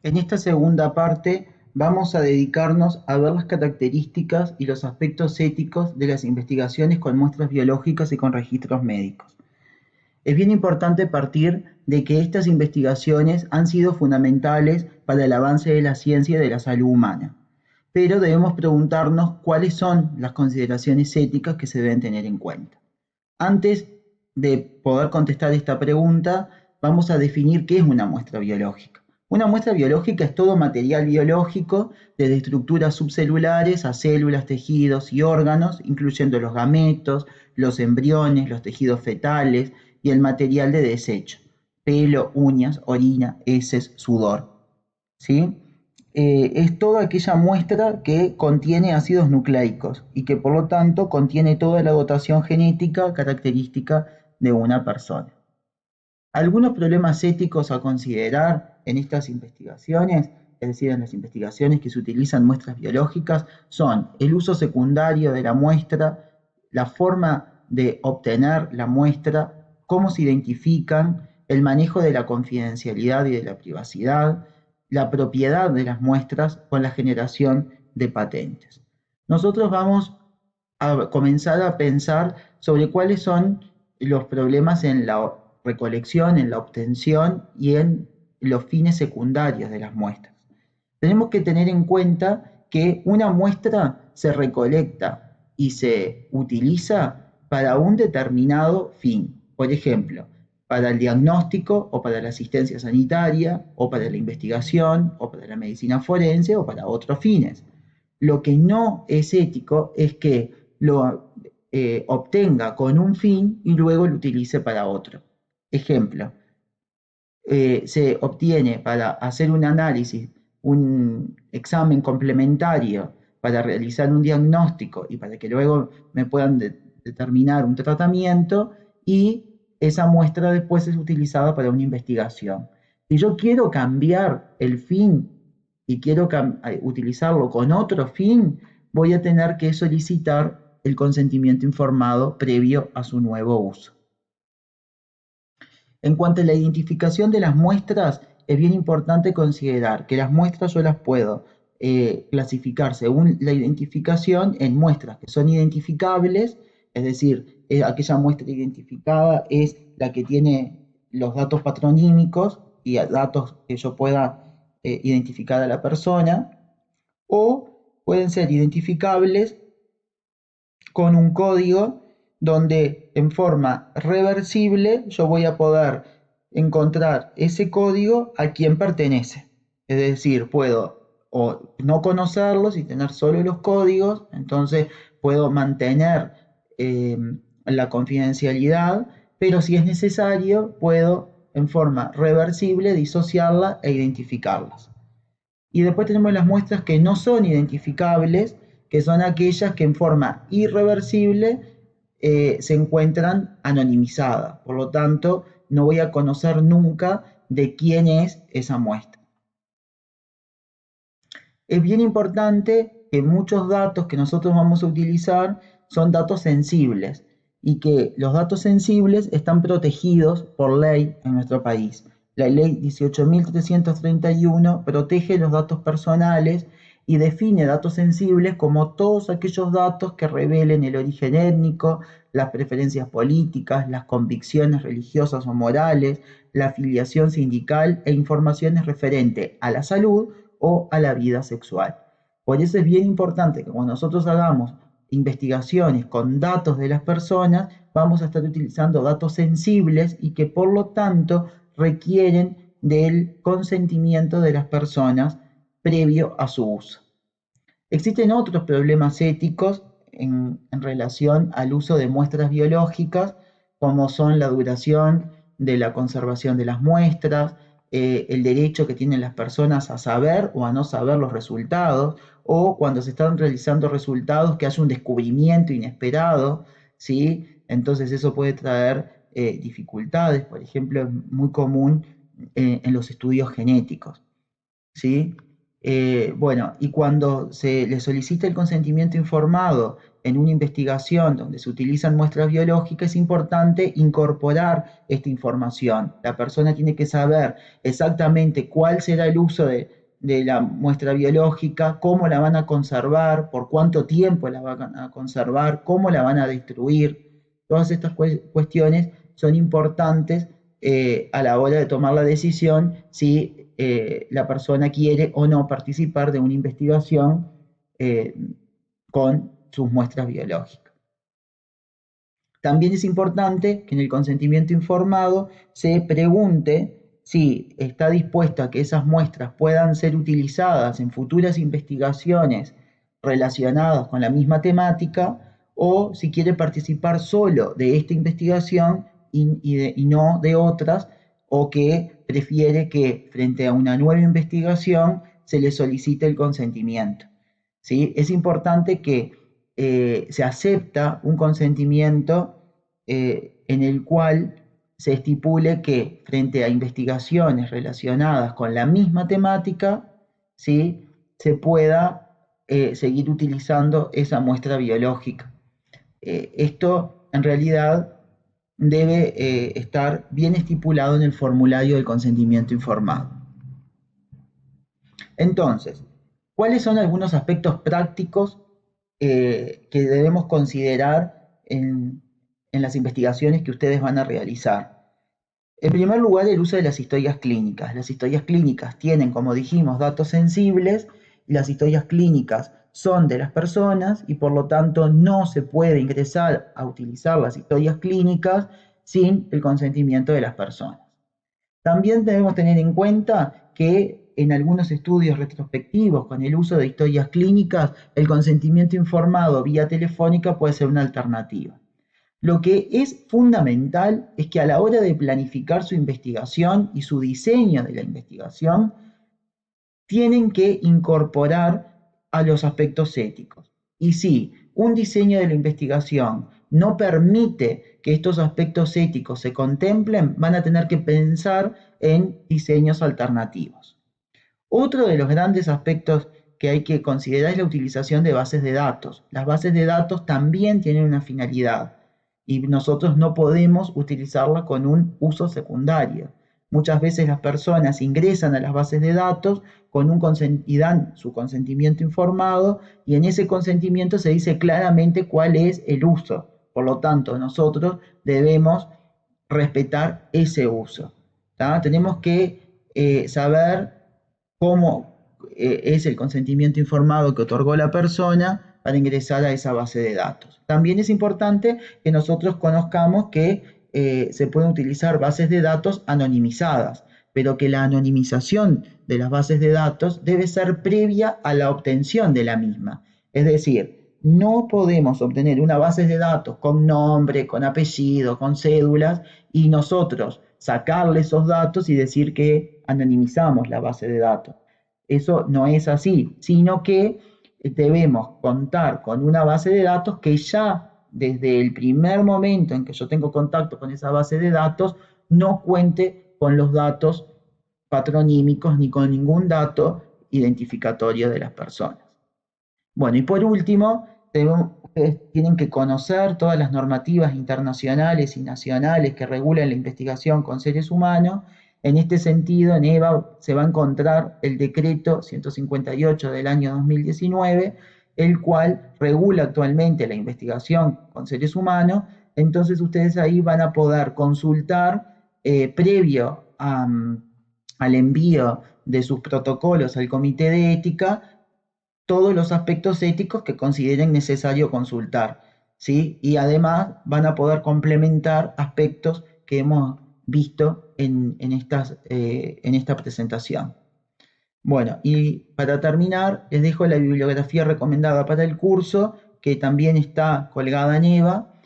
En esta segunda parte vamos a dedicarnos a ver las características y los aspectos éticos de las investigaciones con muestras biológicas y con registros médicos. Es bien importante partir de que estas investigaciones han sido fundamentales para el avance de la ciencia y de la salud humana, pero debemos preguntarnos cuáles son las consideraciones éticas que se deben tener en cuenta. Antes de poder contestar esta pregunta, vamos a definir qué es una muestra biológica. Una muestra biológica es todo material biológico, desde estructuras subcelulares a células, tejidos y órganos, incluyendo los gametos, los embriones, los tejidos fetales y el material de desecho, pelo, uñas, orina, heces, sudor. ¿Sí? Es toda aquella muestra que contiene ácidos nucleicos y que por lo tanto contiene toda la dotación genética característica de una persona. Algunos problemas éticos a considerar en estas investigaciones, es decir, en las investigaciones que se utilizan muestras biológicas, son el uso secundario de la muestra, la forma de obtener la muestra, cómo se identifican, el manejo de la confidencialidad y de la privacidad, la propiedad de las muestras con la generación de patentes. Nosotros vamos a comenzar a pensar sobre cuáles son los problemas en la recolección, en la obtención y en los fines secundarios de las muestras. Tenemos que tener en cuenta que una muestra se recolecta y se utiliza para un determinado fin. Por ejemplo, para el diagnóstico o para la asistencia sanitaria o para la investigación o para la medicina forense o para otros fines. Lo que no es ético es que lo obtenga con un fin y luego lo utilice para otro. Ejemplo, se obtiene para hacer un análisis, un examen complementario para realizar un diagnóstico y para que luego me puedan determinar un tratamiento, y esa muestra después es utilizada para una investigación. Si yo quiero cambiar el fin y quiero utilizarlo con otro fin, voy a tener que solicitar el consentimiento informado previo a su nuevo uso. En cuanto a la identificación de las muestras, es bien importante considerar que las muestras yo las puedo clasificar según la identificación en muestras que son identificables, es decir, aquella muestra identificada es la que tiene los datos patronímicos y datos que yo pueda identificar a la persona, o pueden ser identificables con un código donde en forma reversible yo voy a poder encontrar ese código a quien pertenece. Es decir, puedo o no conocerlos y tener solo los códigos, entonces puedo mantener la confidencialidad, pero si es necesario puedo en forma reversible disociarla e identificarlas. Y después tenemos las muestras que no son identificables, que son aquellas que en forma irreversible se encuentran anonimizadas. Por lo tanto, no voy a conocer nunca de quién es esa muestra. Es bien importante que muchos datos que nosotros vamos a utilizar son datos sensibles y que los datos sensibles están protegidos por ley en nuestro país. La ley 18.331 protege los datos personales y define datos sensibles como todos aquellos datos que revelen el origen étnico, las preferencias políticas, las convicciones religiosas o morales, la afiliación sindical e informaciones referentes a la salud o a la vida sexual. Por eso es bien importante que cuando nosotros hagamos investigaciones con datos de las personas, vamos a estar utilizando datos sensibles y que por lo tanto requieren del consentimiento de las personas previo a su uso. Existen otros problemas éticos en relación al uso de muestras biológicas, como son la duración de la conservación de las muestras, el derecho que tienen las personas a saber o a no saber los resultados, o cuando se están realizando resultados que haya un descubrimiento inesperado, ¿sí? Entonces eso puede traer dificultades. Por ejemplo, es muy común en los estudios genéticos, ¿sí? Bueno, y cuando se le solicita el consentimiento informado en una investigación donde se utilizan muestras biológicas, es importante incorporar esta información. La persona tiene que saber exactamente cuál será el uso de la muestra biológica, cómo la van a conservar, por cuánto tiempo la van a conservar, cómo la van a destruir. Todas estas cuestiones son importantes a la hora de tomar la decisión si la persona quiere o no participar de una investigación eh, con sus muestras biológicas. También es importante que en el consentimiento informado se pregunte si está dispuesto a que esas muestras puedan ser utilizadas en futuras investigaciones relacionadas con la misma temática, o si quiere participar solo de esta investigación y no de otras, o que prefiere que frente a una nueva investigación se le solicite el consentimiento. ¿Sí? Es importante que se acepta un consentimiento en el cual se estipule que frente a investigaciones relacionadas con la misma temática, ¿sí?, se pueda seguir utilizando esa muestra biológica. Esto en realidad debe estar bien estipulado en el formulario del consentimiento informado. Entonces, ¿cuáles son algunos aspectos prácticos que debemos considerar en las investigaciones que ustedes van a realizar? En primer lugar, el uso de las historias clínicas. Las historias clínicas tienen, como dijimos, datos sensibles, y las historias clínicas son de las personas y por lo tanto no se puede ingresar a utilizar las historias clínicas sin el consentimiento de las personas. También debemos tener en cuenta que en algunos estudios retrospectivos con el uso de historias clínicas, el consentimiento informado vía telefónica puede ser una alternativa. Lo que es fundamental es que a la hora de planificar su investigación y su diseño de la investigación, tienen que incorporar a los aspectos éticos. Y si un diseño de la investigación no permite que estos aspectos éticos se contemplen, van a tener que pensar en diseños alternativos. Otro de los grandes aspectos que hay que considerar es la utilización de bases de datos. Las bases de datos también tienen una finalidad y nosotros no podemos utilizarla con un uso secundario. Muchas veces las personas ingresan a las bases de datos y dan su consentimiento informado, y en ese consentimiento se dice claramente cuál es el uso. Por lo tanto, nosotros debemos respetar ese uso. ¿tá? Tenemos que saber cómo es el consentimiento informado que otorgó la persona para ingresar a esa base de datos. También es importante que nosotros conozcamos que se pueden utilizar bases de datos anonimizadas, pero que la anonimización de las bases de datos debe ser previa a la obtención de la misma. Es decir, no podemos obtener una base de datos con nombre, con apellido, con cédulas, y nosotros sacarle esos datos y decir que anonimizamos la base de datos. Eso no es así, sino que debemos contar con una base de datos que ya desde el primer momento en que yo tengo contacto con esa base de datos no cuente con los datos patronímicos ni con ningún dato identificatorio de las personas. Bueno, y por último, ustedes tienen que conocer todas las normativas internacionales y nacionales que regulan la investigación con seres humanos. En este sentido, en EVA se va a encontrar el decreto 158 del año 2019, el cual regula actualmente la investigación con seres humanos. Entonces ustedes ahí van a poder consultar previo al envío de sus protocolos al comité de ética todos los aspectos éticos que consideren necesario consultar, ¿sí? Y además van a poder complementar aspectos que hemos visto en esta presentación. Bueno, y para terminar, les dejo la bibliografía recomendada para el curso, que también está colgada en EVA,